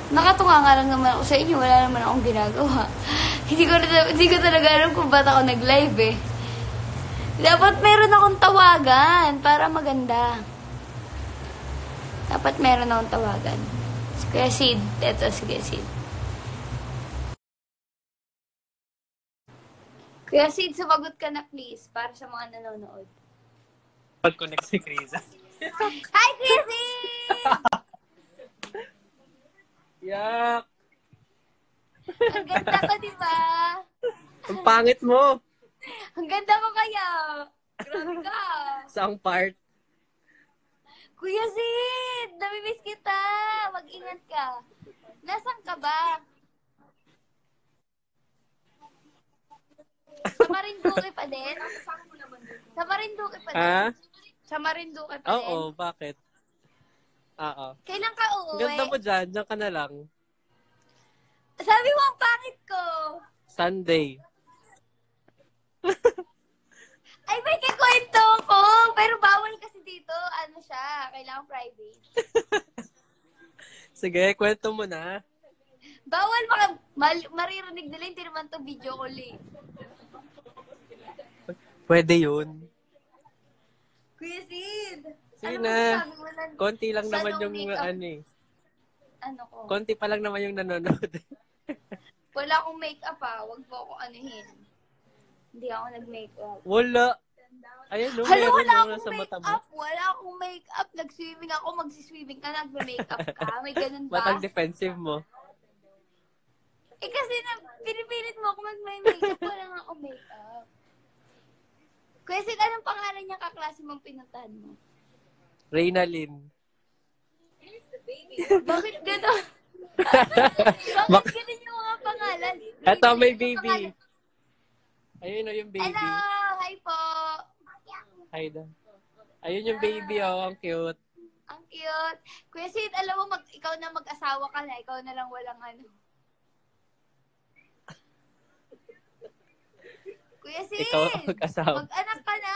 Nakatunga nga lang naman ako sa inyo. Wala naman akong ginagawa. Hindi ko talaga alam kung ba't ako nag-live eh. Dapat meron akong tawagan para maganda. Dapat meron akong tawagan. Kuya Sid. Eto, sige Sid. Kuya Sid, sumagot ka na please para sa mga nanonood. Pag-connect si Krisa. Hi, Kuya Sid! Yak! Ang ganda ko, di ba? Ang pangit mo! Ang ganda ko kaya. Grabe ka. Saang part? Kuya Sid, namimiss kita. Mag-ingat ka. Nasaan ka ba? Sa Marinduque pa din? Sa Marinduque pa din? Ha? Sa Marinduque pa din? Oo, bakit? Oo. Kailan ka Ang uuwi? ganda mo dyan, dyan ka na lang. Sabi mo ang pangit ko. Sunday. Ay, may kikwento ko. Pero bawal kasi dito. Ano siya? Kailangan private. Sige, kwento mo na. Bawal maririnig nila. Hindi naman to video call eh. Pwede yun. Kuya Sid. Sige Ano na. masasabi mo na? Konti lang Sa naman no yung makeup? ano eh. Ano ko? Konti pa lang naman yung nanonood. Wala akong makeup ah. Huwag po ako anuhin. Hindi ako nag-makeup. Wala. Ayun, no, Hala, meron wala no, akong nasa mata mo. makeup. Wala akong makeup. Nag-swimming ako. Magsiswimming ka. Nag-makeup ka. May ganun ba? Ba't ang defensive mo? Eh kasi pinipilit mo ako mag-makeup. Wala nga akong makeup. Kuya Sid, anong pangalan niya kaklase mong pinuntahan mo? Reynalyn. Bakit gano'n? Bakit gano'n yung mga pangalan? Eto, may Yung baby. pangalan- Ayun o yung baby. Hello! Hi po! Hi da. Ayun yung baby, oh. Ang cute. Ang cute. Kuya Sid, alam mo, ikaw na mag-asawa ka na. Ikaw na lang walang ano. Kuya Sid! Ikaw ang mag-asawa. Mag-anak ka na!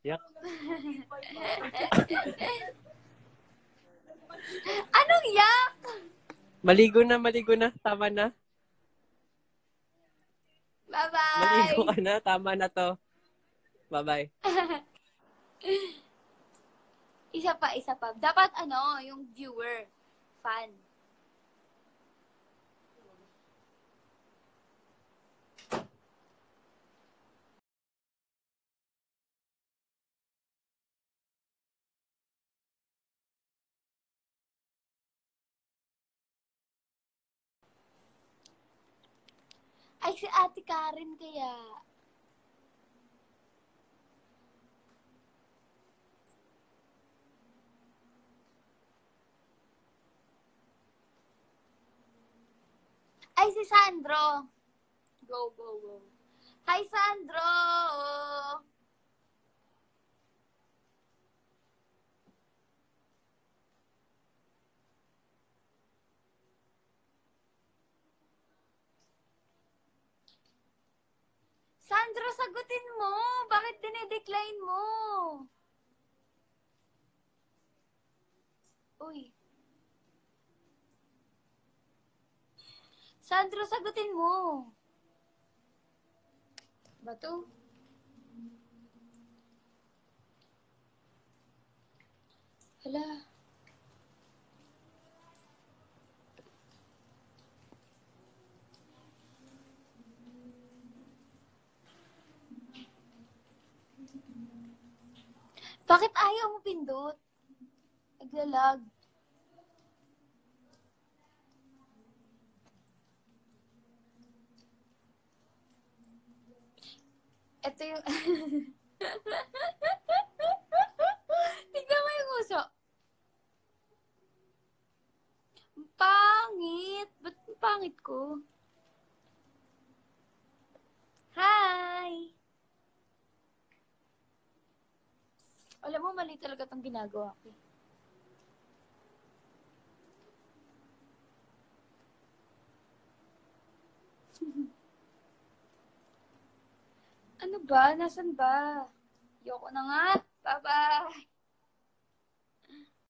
Yak. Anong yak? Maligo na. Tama na. Bye-bye! Maligo ka na. Tama na to. Bye-bye. Isa pa. Dapat yung viewer, fan. Ay, si Ate Karen kaya. Ay, si Sandro. Go. Hi, Sandro! Sandro, sagutin mo! Bakit dinedecline mo? Uy. Sandro, sagutin mo. Bato? Hala. Bakit ayaw mo pindot? Naglalag. Ito yung... Tignan mo yung uso. Ang pangit. Ba't ang pangit ko? Hi! Alam mo, mali talaga itong ginagawa ko. Ano ba? Nasaan ba? Yoko na nga. Bye-bye.